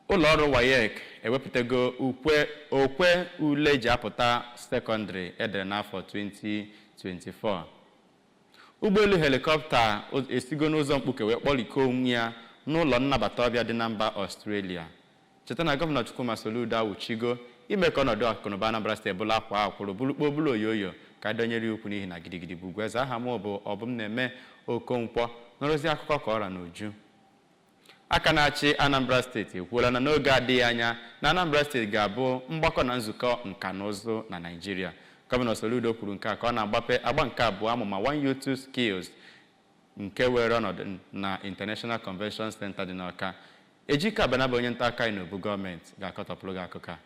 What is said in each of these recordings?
ụlọọrụ WAEC ewepụtago okwe ule eji apụta sekọndịrị edere n'afọ 2024. Ụgbọelu helikọpta esigo n'ụzọ mkpuke wee kpọrikọọ onwe ya n'ụlọ nnabata ọbịa dị na mba Australia. Cheta na gọvanọ Chukwuma Soludo awụchigo ime ka ọnọdụ akụnụba Anambra steeti bụla akwa akwụrụ bụrụ oyoyo ka dọnyere ukwu n'ihi na gidigidi bụ ugwu eze. Aha m bụ Ọbụm na-eme Okonkwo nọrọzi akụkọ ka ọra n'uju. Aka na-achị Anambra steeti ekwuola na n'oge adịghị anya na Anambra steeti ga-abụ mgbakọ na nzukọ nka na ụzụ na Naịjirịa. Gọvanọ Soludo kwuru nke a ka ọ na-agbape agba nke abụọ amụma 1U2 Skills nke were ọnọdụ na International Convention Center dị n'Awka. Ejike Abanaba onye nta aka n'obu gọọmenti ga-akọtọpụrụ gị akụkọ a.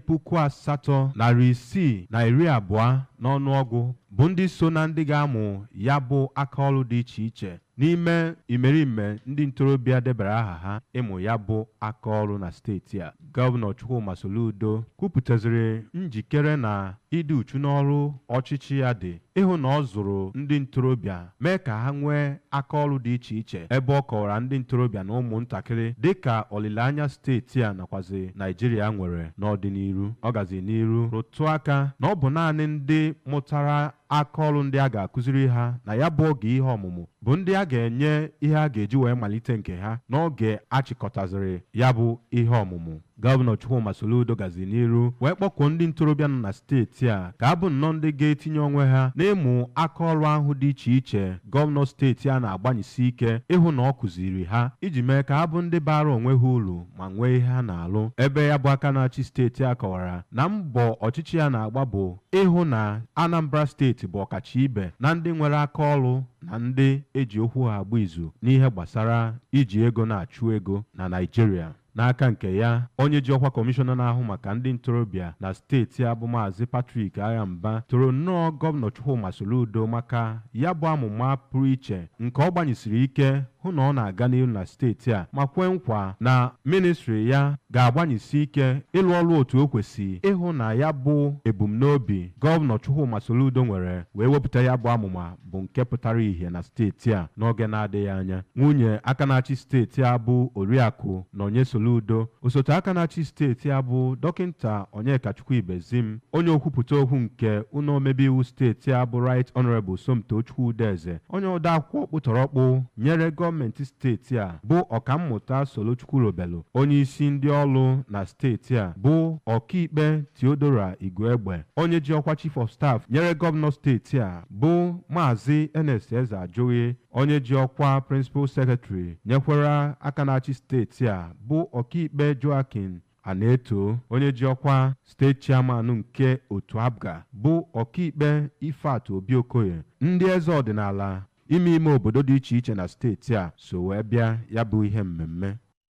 8,620 n'ọnụọgụ bụ ndị so na ndị ga-amụ ya bụ akaọrụ dị iche iche n'ime imerime ndị ntorobịa debara aha ha ịmụ ya bụ akaọrụ na steeti a. Gọvanọ Chukwuma Soludo kwupụtaziri njikere na ịdị uchu n'ọrụ ọchịchị ya dị ịhụ na ọ zụrụ ndị ntorobịa mee ka ha nwee akaọrụ dị iche iche ebe ọ kọwara ndị ntorobịa na ụmụntakịrị dịka olileanya steeti a nakwazi Naịjirịa nwere n'ọdịnihu. Ọ gazi n'iru rụtụ aka na ọ bụ naanị ndị mụtara akaọrụ ndị a ga-akụziri ha na ya bụ oge ihe ọmụmụ bụ ndị a ga-enye ihe a ga-eji wee malite nke ha n'oge achịkọtaziri ya bụ ihe ọmụmụ. Gọvanọ Chukwuma Soludo gazi n'iru wee kpọkuo ndị ntorobịa nọ na steeti a ka abụ nnọọ ndị ga-etinye onwe ha n'ịmụ akaọrụ ahụ dị iche iche gọvanọ steeti a na-agbanyesi ike ịhụ na ọ kụziri ha iji mee ka abụ ndị bara onwe ha uru ma nwee ihe ha na-alụ. Ebe ya bụ aka na-achị steeti a kọwara na mbọ ọchịchị ya na-agba bụ ịhụ na Anambra steeti bụ ọkacha ibe na ndị nwere akaọrụ na ndị eji okwu ha agba izu n'ihe gbasara iji ego na-achụ ego na Naịjirịa. N'aka nke ya, onye ji ọkwa kọmishọna na-ahụ maka ndị ntorobịa na steeti a bụ Maazị Patrick Ayamba toro nnọọ gọvanọ Chukwuma Soludo maka ya bụ amụma pụrụ iche nke ọ gbanyesiri ike hụ na ọ na-aga n'ihu na steeti a ma kwee nkwa na ministri ya ga-agbanyesi ike ịlụ ọrụ otu o kwesị ịhụ na ya bụ ebumnobi gọvanọ Chukwuma Soludo nwere wee wepụta ya bụ amụma bụ nke pụtara ihe na steeti a n'oge na-adịghị anya. Nwunye aka na-achị steeti a bụ Oriakụ Nonye Soludo, osote aka na-achị steeti a bụ Dọkịnta Onyekachukwu Ibezim, onye okwupụta okwu nke ụlọ omebe iwu steeti a bụ Right Honorable Somto Chukwudeze, onye ode akwụkwọ kpụtọrọkpụ nyere gọọmenti steeti a bụ ọkammụta Solochukwu Robelu, onye isi ndị ọrụ na steeti a bụ ọkaikpe Theodora Igwegbe, onye ji ọkwa Chief of Staff nyere gọvanọ steeti a bụ Maazị Ernest Eze Ajoye, onye ji ọkwa Principal Secretary nyekwara aka na-achị steeti a bụ ọkaikpe Joaquin Aneto, onye ji ọkwa steeti chairman nke otu Abga bụ ọkaikpe Ifeat Obiokoye. Ndị eze ọdịnala ime obodo dị iche iche na steeti a so wee bịa ya bụ ihe mmemme.